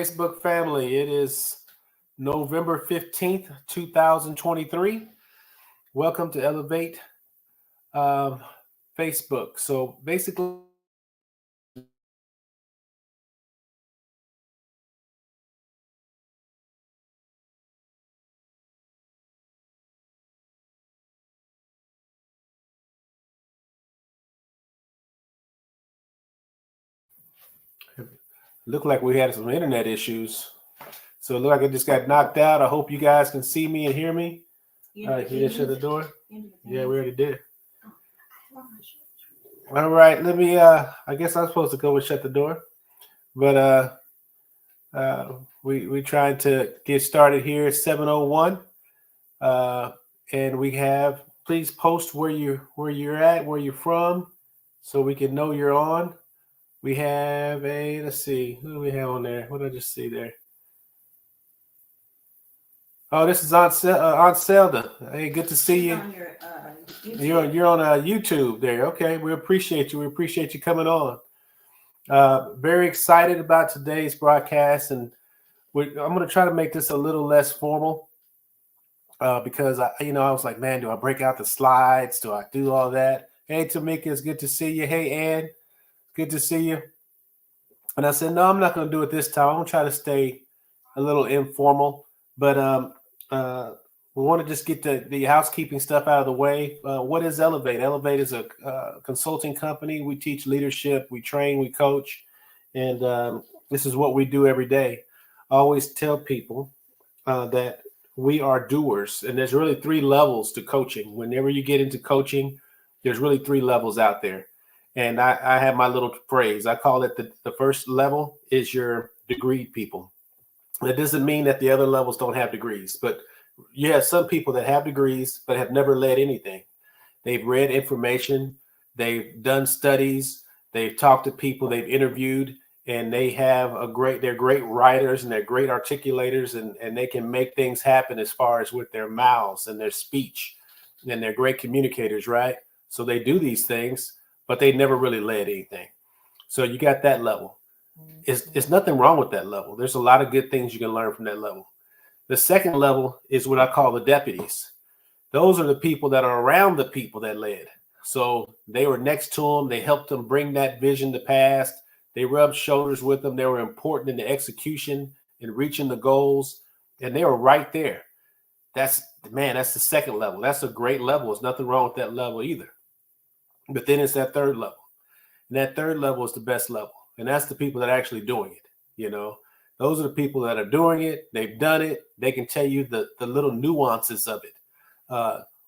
Facebook family. It is November 15th, 2023. Welcome to Elevate um, Facebook. So basically, look like we had some internet issues. So it looked like it just got knocked out. I hope you guys can see me and hear me. Can you shut the door? Yeah, we already did. All right, let me I guess I'm supposed to go and shut the door. But we trying to get started here at 7:01. And we have, please post where you're at, where you're from, so we can know you're on. We have let's see, who do we have on there? What did I just see there? Oh, this is Aunt Zelda. Hey, good to see you. You're on YouTube there. Okay, we appreciate you. We appreciate you coming on. Very excited about today's broadcast, and I'm going to try to make this a little less formal because I was like, man, do I break out the slides? Do I do all that? Hey, Tamika, it's good to see you. Hey, Ann, good to see you. And I said, no, I'm not going to do it this time. I'm going to try to stay a little informal, but we want to just get the housekeeping stuff out of the way. What is Elevate? Elevate is a consulting company. We teach leadership, we train, we coach, and this is what we do every day. I always tell people that we are doers, and there's really three levels to coaching. Whenever you get into coaching, there's really three levels out there. And I have my little phrase. I call it the first level is your degreed people. That doesn't mean that the other levels don't have degrees, but you have some people that have degrees but have never led anything. They've read information, they've done studies, they've talked to people, they've interviewed, and they're great writers and they're great articulators, and they can make things happen as far as with their mouths and their speech, and they're great communicators, right? So they do these things, but they never really led anything. So you got that level. It's nothing wrong with that level. There's a lot of good things you can learn from that level. The second level is what I call the deputies. Those are the people that are around the people that led. So they were next to them. They helped them bring that vision to pass. They rubbed shoulders with them. They were important in the execution and reaching the goals. And they were right there. That's the second level. That's a great level. There's nothing wrong with that level either. But then it's that third level. And that third level is the best level. And that's the people that are actually doing it. Those are the people that are doing it. They've done it. They can tell you the little nuances of it,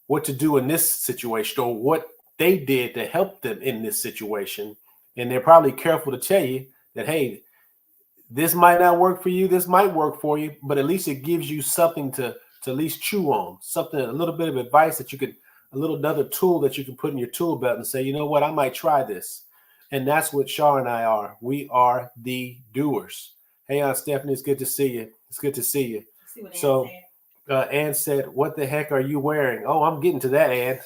what to do in this situation or what they did to help them in this situation. And they're probably careful to tell you that, hey, this might not work for you. This might work for you, but at least it gives you something to at least chew on, something, a little bit of advice that you could, another tool that you can put in your tool belt and say, you know what, I might try this. And that's what Shar and I are. We are the doers. Hey, Aunt Stephanie, it's good to see you. It's good to see you. So Ann said, what the heck are you wearing? Oh, I'm getting to that, Ann.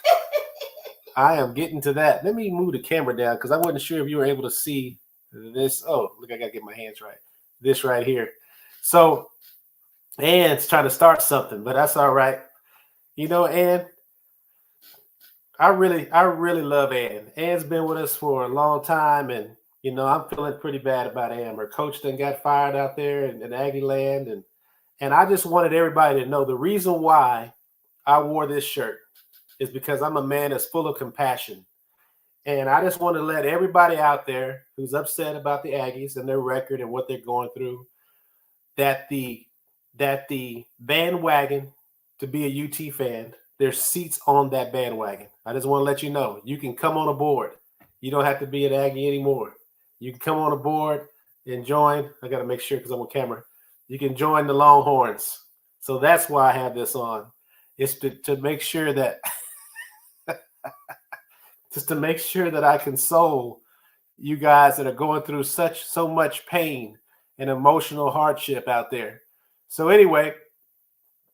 I am getting to that. Let me move the camera down because I wasn't sure if you were able to see this. Oh, look, I got to get my hands right. This right here. So Ann's trying to start something, but that's all right. Ann, I really love Ann. Ann's been with us for a long time, and I'm feeling pretty bad about Ann. Her coach done got fired out there in Aggie land, and I just wanted everybody to know the reason why I wore this shirt is because I'm a man that's full of compassion, and I just want to let everybody out there who's upset about the Aggies and their record and what they're going through, that the bandwagon to be a UT fan. There's seats on that bandwagon. I just want to let you know, you can come on aboard. You don't have to be an Aggie anymore. You can come on aboard and join. I got to make sure because I'm on camera. You can join the Longhorns. So that's why I have this on. It's to make sure that, just to make sure that I console you guys that are going through so much pain and emotional hardship out there. So anyway,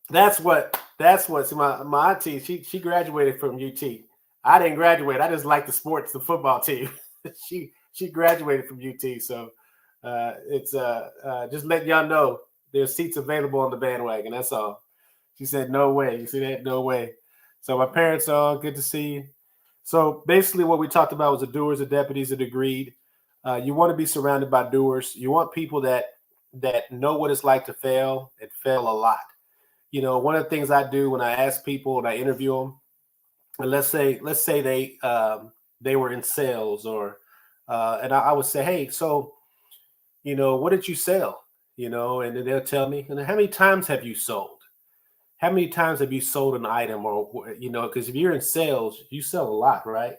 that's what see, my auntie, she graduated from UT. I didn't graduate. I just like the sports, the football team. she graduated from UT. So It's just letting y'all know there's seats available on the bandwagon. That's all. She said, no way. You see that? No way. So my parents are good to see you. So basically what we talked about was the doers, the deputies, and the greed. You want to be surrounded by doers. You want people that know what it's like to fail and fail a lot. You know, one of the things I do when I ask people and I interview them, and let's say they were in sales or and I would say, hey, so you know, what did you sell? You know, and then they'll tell me, and how many times have you sold? How many times have you sold an item? Or, you know, because if you're in sales, you sell a lot, right?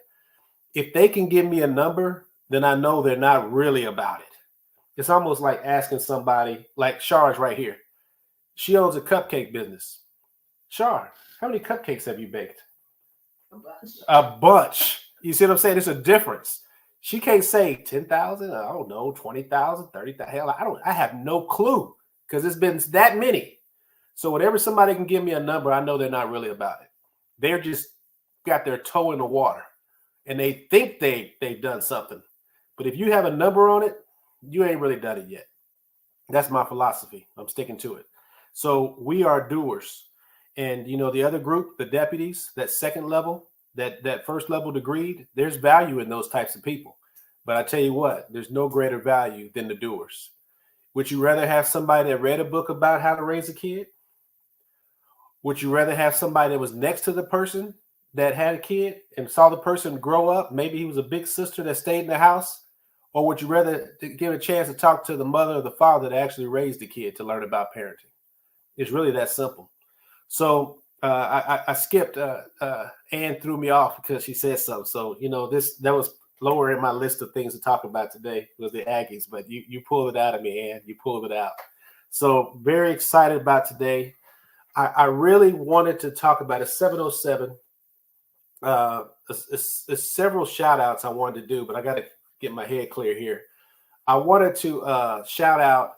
If they can give me a number, then I know they're not really about it. It's almost like asking somebody, like Char's right here. She owns a cupcake business. Char, how many cupcakes have you baked? A bunch. A bunch. You see what I'm saying? There's a difference. She can't say 10,000, I don't know, 20,000, 30,000. Hell, I have no clue because it's been that many. So whenever somebody can give me a number, I know they're not really about it. They're just got their toe in the water and they think they've done something. But if you have a number on it, you ain't really done it yet. That's my philosophy. I'm sticking to it. So we are doers. And you know, the other group, the deputies, that second level, that first level degree, there's value in those types of people. But I tell you what, there's no greater value than the doers. Would you rather have somebody that read a book about how to raise a kid? Would you rather have somebody that was next to the person that had a kid and saw the person grow up? Maybe he was a big sister that stayed in the house. Or would you rather give a chance to talk to the mother or the father that actually raised the kid to learn about parenting? It's really that simple. So I skipped. Ann threw me off because she said so. So you know that was lower in my list of things to talk about today was the Aggies. But you pulled it out of me, Ann. You pulled it out. So very excited about today. I really wanted to talk about a 707. It's several shout outs I wanted to do, but I got to get my head clear here. I wanted to shout out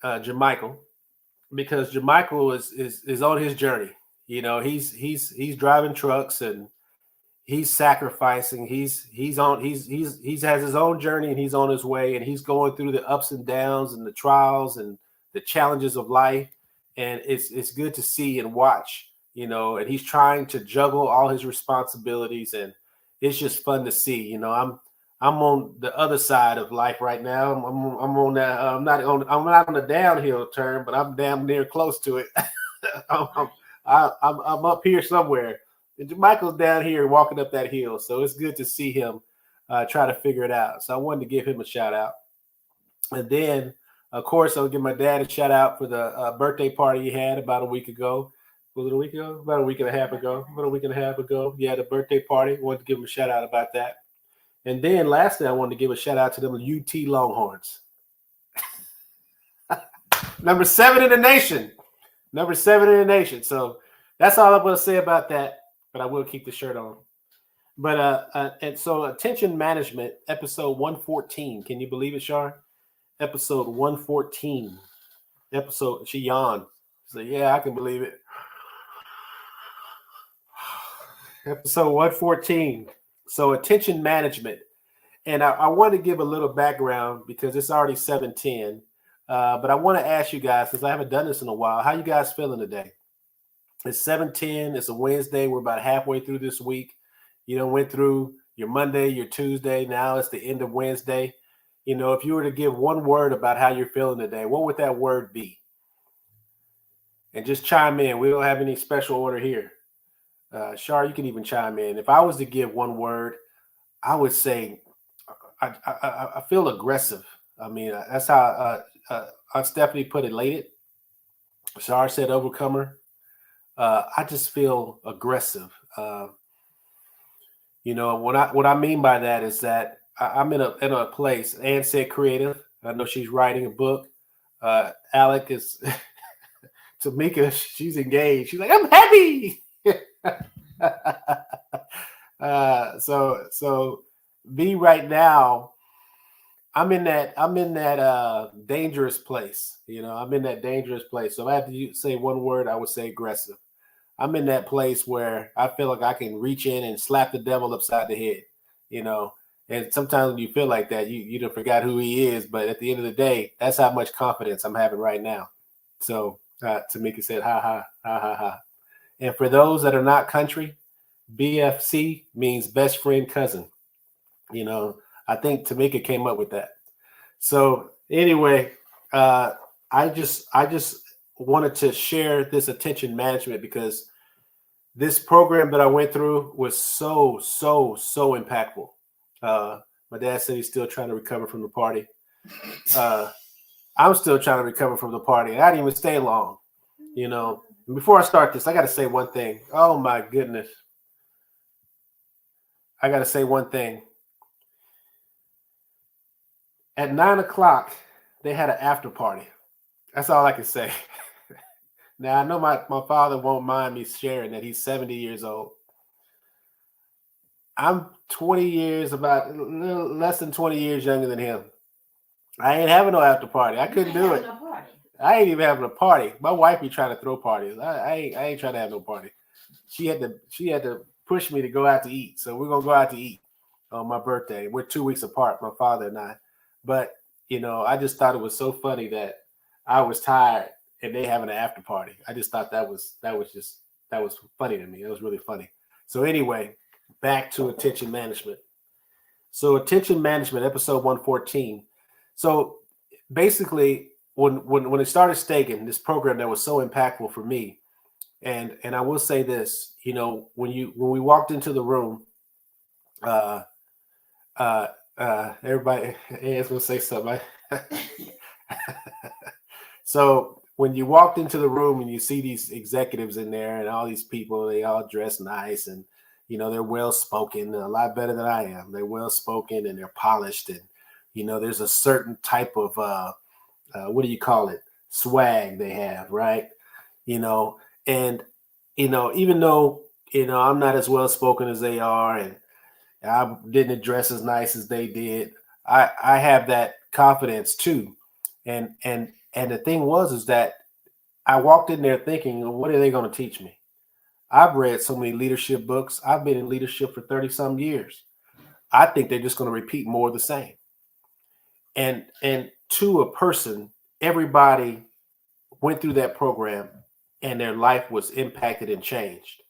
Jermichael because Jermichael is on his journey. You know, he's driving trucks and he's sacrificing. He's has his own journey and he's on his way and he's going through the ups and downs and the trials and the challenges of life. And it's good to see and watch, you know, and he's trying to juggle all his responsibilities and it's just fun to see. You know, I'm on the other side of life right now. I'm on that. I'm not on the downhill turn, but I'm damn near close to it. I'm up here somewhere. And Michael's down here walking up that hill, so it's good to see him try to figure it out. So I wanted to give him a shout out, and then of course I'll give my dad a shout out for the birthday party he had about a week ago. Was it a week ago? About a week and a half ago. About a week and a half ago. Yeah, the birthday party. Wanted to give him a shout out about that. And then lastly, I wanted to give a shout out to them UT Longhorns. Number 7 in the nation. Number 7 in the nation. So that's all I'm going to say about that. But I will keep the shirt on. But and so attention management, episode 114. Can you believe it, Shar? Episode 114. She yawned. So yeah, I can believe it. Episode 114. So attention management. And I want to give a little background because it's already 7:10. But I want to ask you guys, since I haven't done this in a while, how you guys feeling today? It's 7:10. It's a Wednesday. We're about halfway through this week. You know, went through your Monday, your Tuesday. Now it's the end of Wednesday. You know, if you were to give one word about how you're feeling today, what would that word be? And just chime in. We don't have any special order here. Shar, you can even chime in. If I was to give one word, I would say I feel aggressive. I mean, that's how Aunt Stephanie put it elated. Shar said overcomer. I just feel aggressive. You know, what I mean by that is that I'm in a place. Ann said creative. I know she's writing a book. Alec is Tamika. She's engaged. She's like, I'm happy. So me right now, I'm in that dangerous place. You know, I'm in that dangerous place. So if I have to say one word, I would say aggressive. I'm in that place where I feel like I can reach in and slap the devil upside the head, you know, And sometimes when you feel like that, you don't forgot who he is. But at the end of the day, that's how much confidence I'm having right now. So Tamika said, ha ha ha ha ha. And for those that are not country, BFC means best friend cousin. You know, I think Tamika came up with that. So anyway, I just wanted to share this attention management because this program that I went through was so impactful. My dad said he's still trying to recover from the party. I'm still trying to recover from the party. I didn't even stay long. You know, before I start this, I got to say one thing. Oh my goodness. I got to say one thing. At 9 o'clock, they had an after party. That's all I can say. Now, I know my father won't mind me sharing that he's 70 years old. I'm 20 years, about less than 20 years younger than him. I ain't having no after party. I couldn't do it. I ain't even having a party. My wife be trying to throw parties. I ain't trying to have no party. She had to push me to go out to eat. So we're gonna go out to eat on my birthday. We're 2 weeks apart, my father and I. But you know, I just thought it was so funny that I was tired and they having an after party. I just thought that was funny to me. It was really funny. So anyway, back to attention management. So attention management, episode 114. So basically, when it started Stagen, this program that was so impactful for me, and I will say this, you know, when we walked into the room, everybody is gonna say something. So when you walked into the room and you see these executives in there and all these people, they all dress nice and you know they're well spoken, a lot better than I am. They're well spoken and they're polished, and you know there's a certain type of what do you call it, swag they have, right? You know, and you know even though you know I'm not as well spoken as they are, and I didn't dress as nice as they did, I have that confidence too, and the thing is that I walked in there thinking, what are they going to teach me? I've read so many leadership books. I've been in leadership for 30 some years. I think they're just going to repeat more of the same. And to a person, everybody went through that program and their life was impacted and changed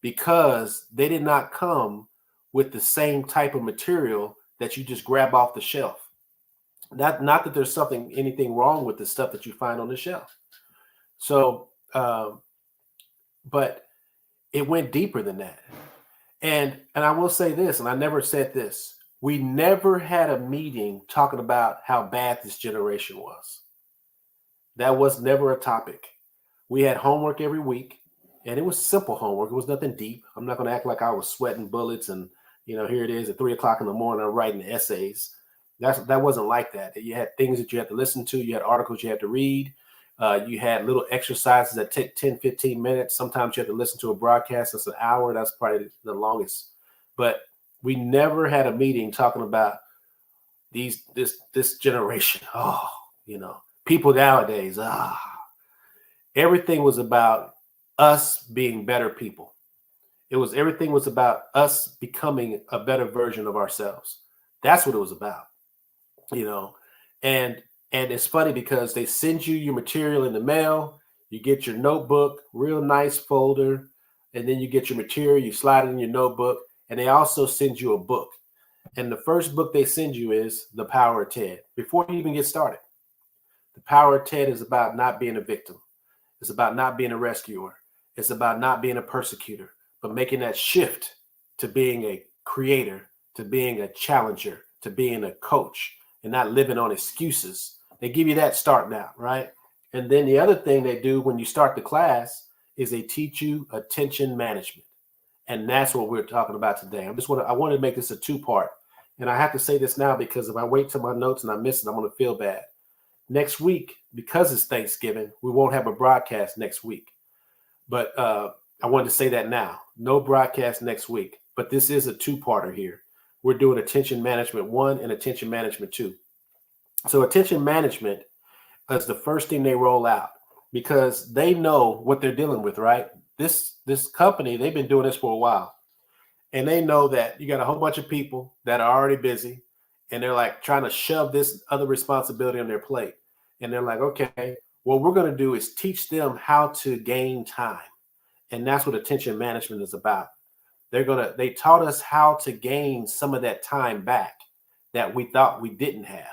because they did not come with the same type of material that you just grab off the shelf. Not that there's anything wrong with the stuff that you find on the shelf. So, but it went deeper than that. And I will say this, and I never said this. We never had a meeting talking about how bad this generation was. That was never a topic. We had homework every week, and it was simple homework. It was nothing deep. I'm not going to act like I was sweating bullets and, you know, here it is at 3 o'clock in the morning, I'm writing essays. That wasn't like that. You had things that you had to listen to. You had articles you had to read. You had little exercises that take 10, 15 minutes. Sometimes you have to listen to a broadcast that's an hour. That's probably the longest. But we never had a meeting talking about this generation. Oh, you know, people nowadays. Everything was about us being better people. Everything was about us becoming a better version of ourselves. That's what it was about, you know. And it's funny because they send you your material in the mail. You get your notebook, real nice folder, and then you get your material. You slide it in your notebook, and they also send you a book. And the first book they send you is The Power of TED. Before you even get started, The Power of TED is about not being a victim. It's about not being a rescuer. It's about not being a persecutor, but making that shift to being a creator, to being a challenger, to being a coach, and not living on excuses. They give you that starting out, right? And then the other thing they do when you start the class is they teach you attention management. And that's what we're talking about today. I wanted to make this a two-part. And I have to say this now because if I wait till my notes and I miss it, I'm going to feel bad. Next week, because it's Thanksgiving, we won't have a broadcast next week. But I wanted to say that now. No broadcast next week. But this is a two-parter here. We're doing Attention Management 1 and Attention Management 2. So Attention Management is the first thing they roll out because they know what they're dealing with, right? This company, they've been doing this for a while. and they know that you got a whole bunch of people that are already busy, and they're like trying to shove this other responsibility on their plate. And they're like, okay, what we're going to do is teach them how to gain time. And that's what attention management is about. They taught us how to gain some of that time back that we thought we didn't have.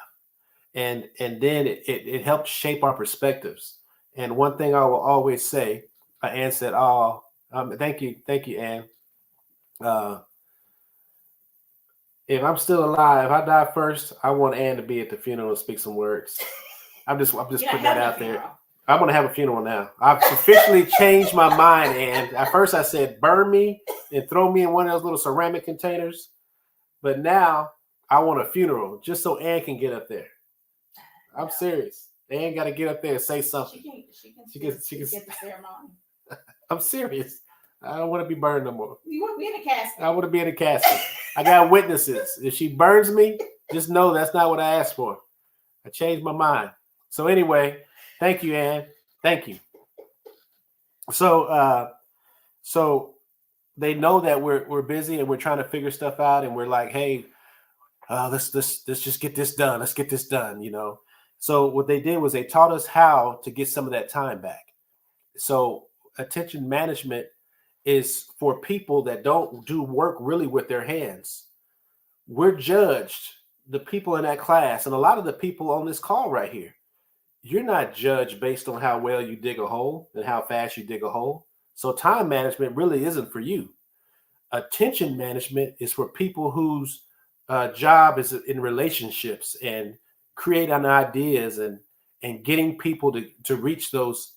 And then it helped shape our perspectives. And one thing I will always say, Ann said, oh, thank you, Ann. If I'm still alive, if I die first, I want Ann to be at the funeral and speak some words. I'm just putting that out there. I'm going to have a funeral now. I've officially changed my mind, Ann. At first I said, burn me and throw me in one of those little ceramic containers. But now I want a funeral just so Ann can get up there. I'm serious. Ann got to get up there and say something. She can get the ceremony. I'm serious. I don't want to be burned no more. You want to be in a casket? I want to be in a casket. I got witnesses. If she burns me, just know that's not what I asked for. I changed my mind. So anyway, thank you, Ann. Thank you. So they know that we're busy and we're trying to figure stuff out, and we're like, hey, let's just get this done. Let's get this done, you know. So what they did was they taught us how to get some of that time back. So attention management is for people that don't do work really with their hands. We're judged, the people in that class, and a lot of the people on this call right here, you're not judged based on how well you dig a hole and how fast you dig a hole. So time management really isn't for you. Attention management is for people whose job is in relationships and creating ideas and getting people to reach those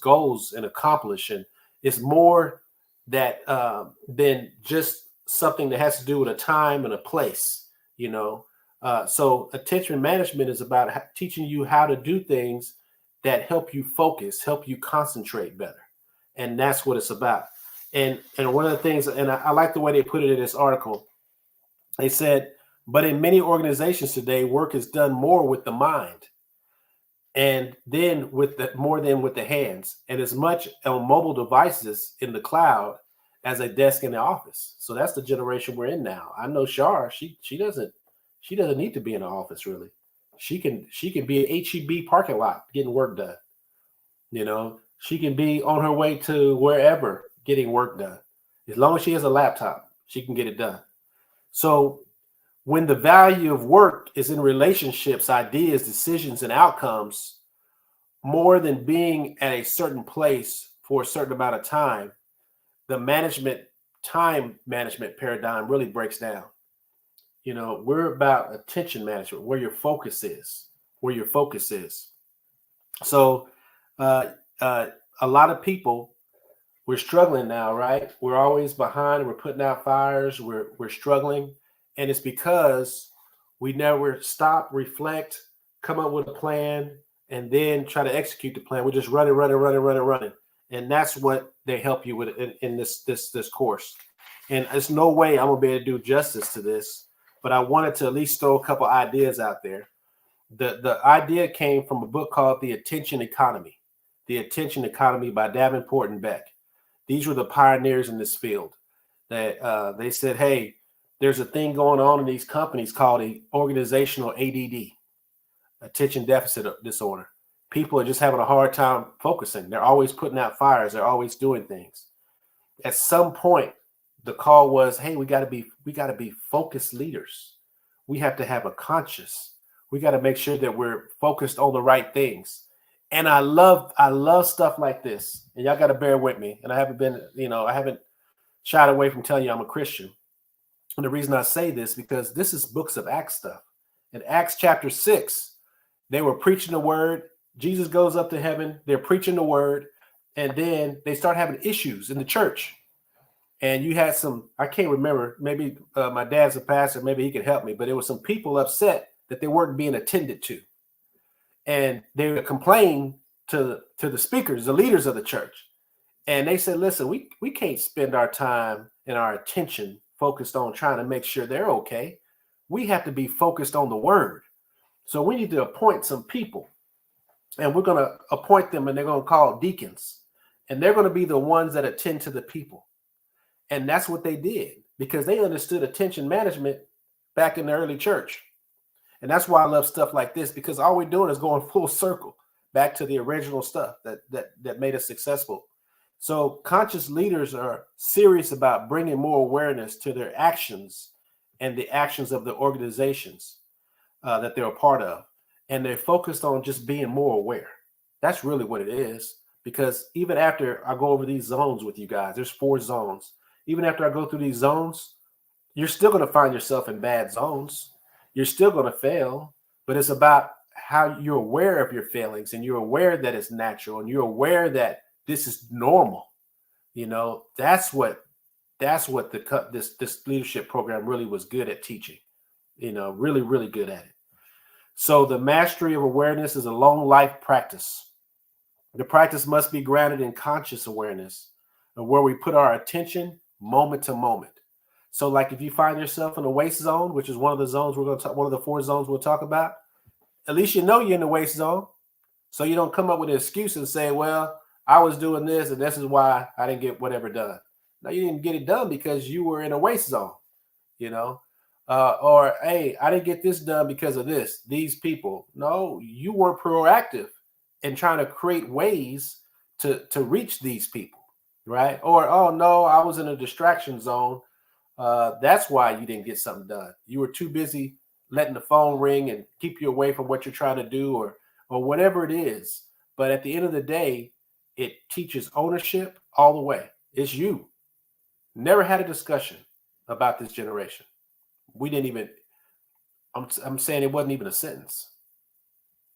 goals and accomplish. And it's more that than just something that has to do with a time and a place, you know. So attention management is about teaching you how to do things that help you focus, help you concentrate better. And that's what it's about. And one of the things, and I like the way they put it in this article, they said, but in many organizations today, work is done more with the mind and then more than with the hands, and as much on mobile devices in the cloud as a desk in the office. So that's the generation we're in now. I know Shar, she doesn't need to be in the office really. She can be an HEB parking lot getting work done. You know, she can be on her way to wherever getting work done. As long as she has a laptop, she can get it done. So when the value of work is in relationships, ideas, decisions, and outcomes, more than being at a certain place for a certain amount of time, the time management paradigm really breaks down. You know, we're about attention management, where your focus is. So a lot of people, we're struggling now, right? We're always behind. We're putting out fires. We're struggling. And it's because we never stop, reflect, come up with a plan, and then try to execute the plan. We're just running. And that's what they help you with in this course. And there's no way I'm going to be able to do justice to this, but I wanted to at least throw a couple ideas out there. The idea came from a book called The Attention Economy. The Attention Economy by Davenport and Beck. These were the pioneers in this field. That they said, hey, there's a thing going on in these companies called the organizational ADD, attention deficit disorder. People are just having a hard time focusing. They're always putting out fires. They're always doing things. At some point, the call was, hey, we got to be focused leaders. We have to have a conscious. We got to make sure that we're focused on the right things. And I love stuff like this. And y'all got to bear with me. And I haven't shied away from telling you I'm a Christian. And the reason I say this, because this is books of Acts stuff. In Acts chapter 6, they were preaching the word. Jesus goes up to heaven. They're preaching the word. And then they start having issues in the church. And you had some, I can't remember, maybe my dad's a pastor, maybe he could help me, but there were some people upset that they weren't being attended to. And they would complain to the speakers, the leaders of the church. And they said, listen, we can't spend our time and our attention focused on trying to make sure they're okay. We have to be focused on the word. So we need to appoint some people. And we're going to appoint them, and they're going to call deacons. And they're going to be the ones that attend to the people. And that's what they did, because they understood attention management back in the early church. And that's why I love stuff like this, because all we're doing is going full circle back to the original stuff that made us successful. So conscious leaders are serious about bringing more awareness to their actions and the actions of the organizations that they're a part of. And they're focused on just being more aware. That's really what it is. Because even after I go over these zones with you guys, there's 4 zones. Even after I go through these zones, you're still going to find yourself in bad zones. You're still going to fail, but it's about how you're aware of your failings, and you're aware that it's natural, and you're aware that this is normal. You know, that's what this leadership program really was good at teaching. You know, really, really good at it. So the mastery of awareness is a long life practice. The practice must be grounded in conscious awareness, of where we put our attention moment to moment. So like if you find yourself in a waste zone, which is one of the zones we're going to talk, one of the 4 zones we'll talk about, at least you know you're in the waste zone. So you don't come up with an excuse and say, well, I was doing this and this is why I didn't get whatever done. No, you didn't get it done because you were in a waste zone, you know, or, hey, I didn't get this done because of these people. No, you weren't proactive in trying to create ways to reach these people, right? Or, oh no, I was in a distraction zone. That's why you didn't get something done. You were too busy letting the phone ring and keep you away from what you're trying to do, or whatever it is. But at the end of the day, it teaches ownership all the way. It's you. Never had a discussion about this generation. We didn't even, I'm saying it wasn't even a sentence,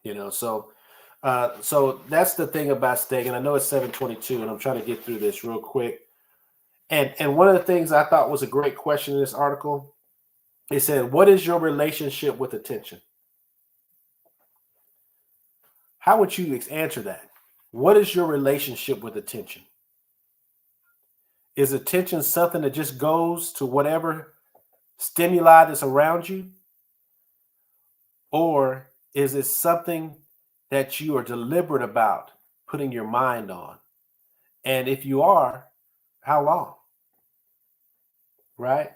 you know? So that's the thing about staying. And I know it's 7:22 and I'm trying to get through this real quick. And one of the things I thought was a great question in this article, it said, what is your relationship with attention? How would you answer that? What is your relationship with attention? Is attention something that just goes to whatever stimuli that's around you? Or is it something that you are deliberate about putting your mind on? And if you are, how long? Right?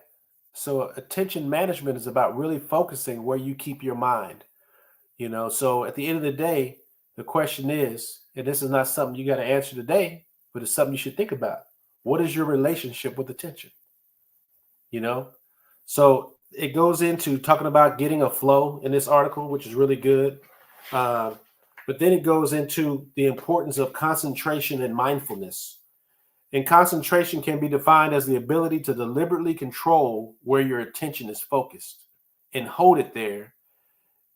So attention management is about really focusing where you keep your mind. You know, so at the end of the day, the question is, and this is not something you got to answer today, but it's something you should think about. What is your relationship with attention? You know, so it goes into talking about getting a flow in this article, which is really good. But then it goes into the importance of concentration and mindfulness. And concentration can be defined as the ability to deliberately control where your attention is focused and hold it there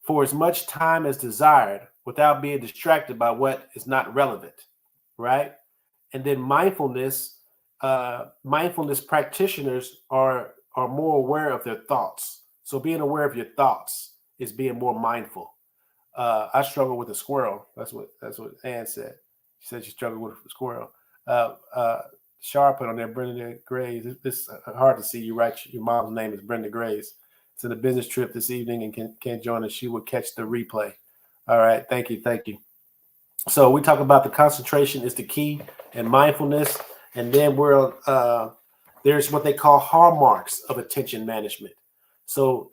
for as much time as desired without being distracted by what is not relevant, right? And then mindfulness practitioners are more aware of their thoughts. So being aware of your thoughts is being more mindful. I struggle with a squirrel. That's what Ann said. She said she struggled with a squirrel. Shar put on there, Brenda Graves. It's hard to see you right. Your mom's name is Brenda Graves. It's in a business trip this evening and can't join us. She will catch the replay. All right. Thank you. So we talk about the concentration is the key and mindfulness. And then there's what they call hallmarks of attention management. So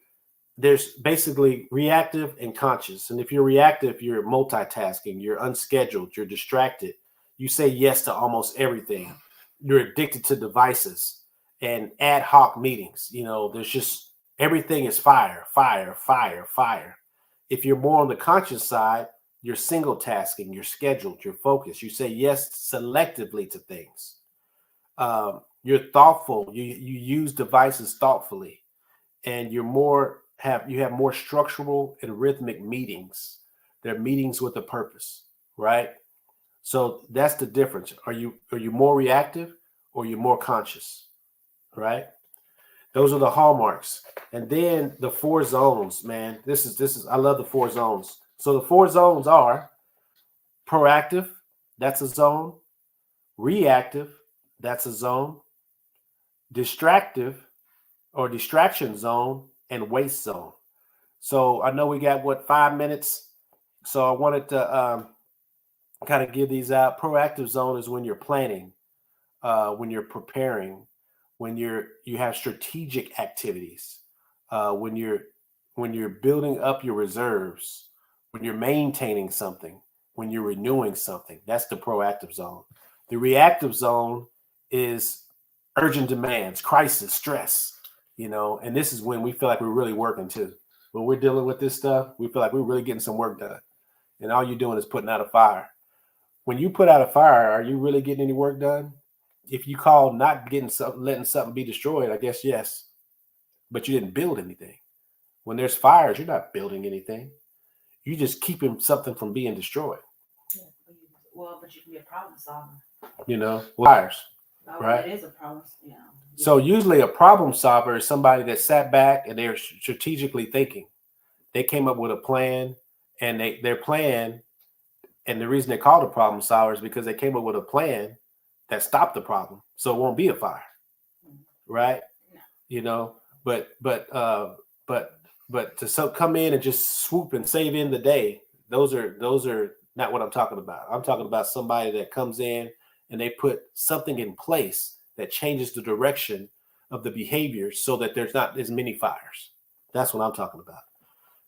there's basically reactive and conscious. And if you're reactive, you're multitasking, you're unscheduled, you're distracted. You say yes to almost everything. You're addicted to devices and ad hoc meetings. You know, there's just everything is fire. If you're more on the conscious side, you're single tasking, you're scheduled, you're focused. You say yes selectively to things. You're thoughtful. You use devices thoughtfully, and you have more structural and rhythmic meetings. They're meetings with a purpose, right? So that's the difference. Are you more reactive or are you more conscious, right? Those are the hallmarks. And then the 4 zones, man. This is I love the 4 zones. So the 4 zones are proactive, that's a zone. Reactive, that's a zone. Distractive or distraction zone, and waste zone. So I know we got 5 minutes. So I wanted to kind of give these out. Proactive zone is when you're planning, when you're preparing, when you have strategic activities, when you're building up your reserves, when you're maintaining something, when you're renewing something. That's the proactive zone. The reactive zone is urgent demands, crisis, stress, and this is when we feel like we're really working too. When we're dealing with this stuff, we feel like we're really getting some work done. And all you're doing is putting out a fire. When you put out a fire, are you really getting any work done? If you call not getting something, letting something be destroyed, I guess yes. But you didn't build anything. When there's fires, you're not building anything. You're just keeping something from being destroyed. Yeah, well, but you can be a problem solver. Fires. Oh, right? It is a problem. Yeah. So usually a problem solver is somebody that sat back and they're strategically thinking. They came up with a plan, and their plan, and the reason they called a problem solver is because they came up with a plan that stopped the problem, so it won't be a fire, right? No. But to come in and just swoop and save in the day, those are not what I'm talking about. I'm talking about somebody that comes in and they put something in place that changes the direction of the behavior so that there's not as many fires. That's what I'm talking about.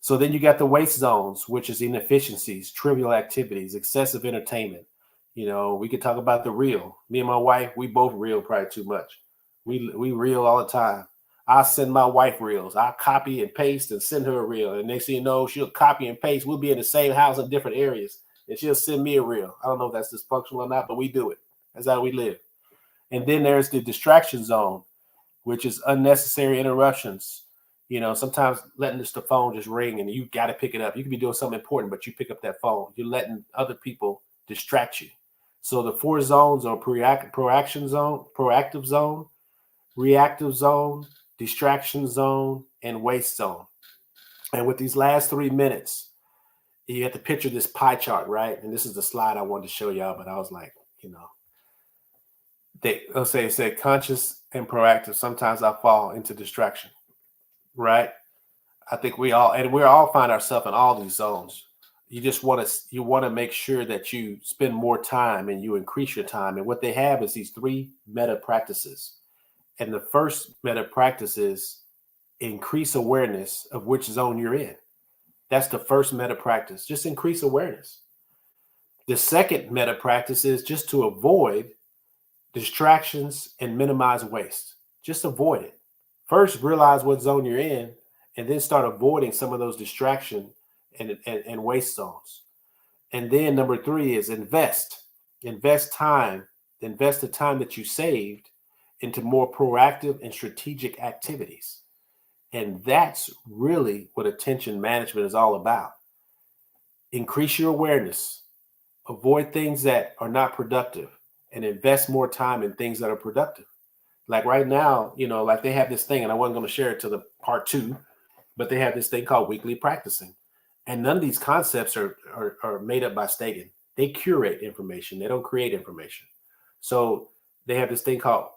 So then you got the waste zones, which is inefficiencies, trivial activities, excessive entertainment. We could talk about the reel. Me and my wife, we both reel probably too much. We reel all the time. I send my wife reels. I copy and paste and send her a reel. And next thing you know, she'll copy and paste. We'll be in the same house in different areas. And she'll send me a reel. I don't know if that's dysfunctional or not, but we do it. That's how we live. And then there's the distraction zone, which is unnecessary interruptions. Sometimes letting the phone just ring and you got to pick it up. You could be doing something important, but you pick up that phone. You're letting other people distract you. So the 4 zones are proactive zone, reactive zone, distraction zone, and waste zone. And with these last 3 minutes, you have to picture this pie chart, right? And this is the slide I wanted to show y'all, but I was like, they'll say conscious and proactive. Sometimes I fall into distraction, right? I think we all find ourselves in all these zones. You want to make sure that you spend more time and you increase your time. And what they have is these 3 meta practices. And the first meta practice is increase awareness of which zone you're in. That's the first meta practice. Just increase awareness. The second meta practice is just to avoid distractions and minimize waste. Just avoid it. First, realize what zone you're in, and then start avoiding some of those distraction and waste zones. And then number 3 is invest. Invest time. Invest the time that you saved into more proactive and strategic activities. And that's really what attention management is all about. Increase your awareness. Avoid things that are not productive and invest more time in things that are productive. Like right now, like they have this thing, and I wasn't going to share it to the part 2, but they have this thing called weekly practicing. And none of these concepts are made up by Stegan. They curate information. They don't create information. So they have this thing called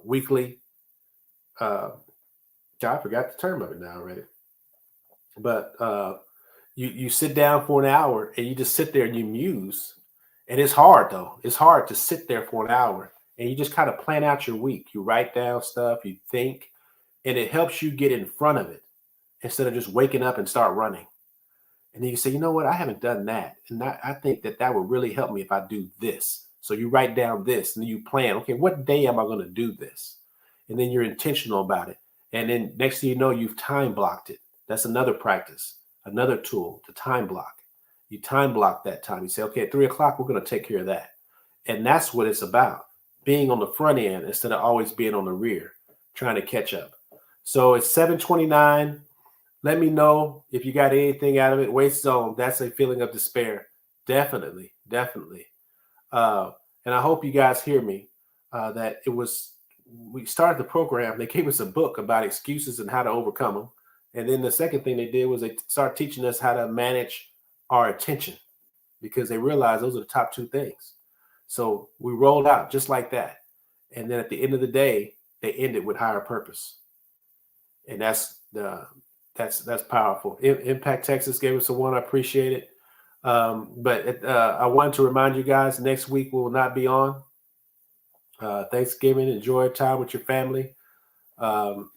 weekly. I forgot the term of it now already. But you sit down for an hour and you just sit there and you muse. And it's hard though. It's hard to sit there for an hour and you just kind of plan out your week. You write down stuff, you think, and it helps you get in front of it instead of just waking up and start running. And then you say, you know what? I haven't done that. And I think that would really help me if I do this. So you write down this and then you plan, okay, what day am I going to do this? And then you're intentional about it. And then next thing you know, you've time blocked it. That's another practice, another tool to time block. You time block that time. You say, okay, at 3 o'clock, we're going to take care of that. And that's what it's about, being on the front end instead of always being on the rear, trying to catch up. So it's 7:29. Let me know if you got anything out of it. Waste zone, that's a feeling of despair. Definitely. And I hope you guys hear me, that we started the program. They gave us a book about excuses and how to overcome them. And then the second thing they did was they started teaching us how to manage our attention because they realized those are the top 2 things. So we rolled out just like that. And then at the end of the day, they ended with higher purpose. And that's powerful. Impact Texas gave us a 1. I appreciate it. But I wanted to remind you guys, next week we will not be on. Thanksgiving. Enjoy time with your family. And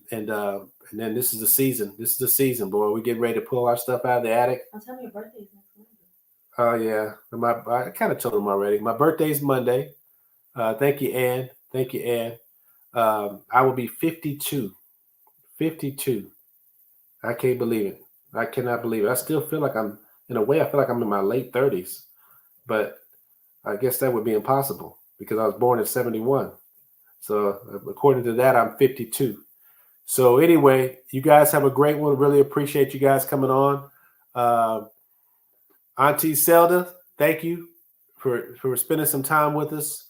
then this is the season. This is the season, boy. We get ready to pull our stuff out of the attic. I'll tell me your birthday's next Monday. Oh yeah, I kind of told them already. My birthday's Monday. Thank you, Ann. Thank you, Ann. I will be 52. 52. I can't believe it. I cannot believe it. I still feel like I'm, in a way, I feel like I'm in my late 30s. But I guess that would be impossible because I was born in 71. So according to that, I'm 52. So anyway, you guys have a great one. Really appreciate you guys coming on. Auntie Zelda, thank you for spending some time with us.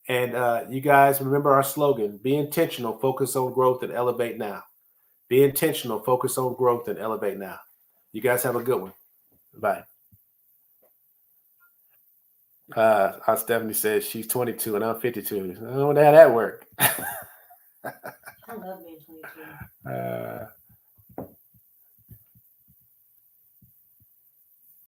And you guys remember our slogan: be intentional, focus on growth, and elevate now. Be intentional, focus on growth, and elevate now. You guys have a good one. Bye. Aunt Stephanie says she's 22 and I'm 52. I don't know how that worked. I love being 22.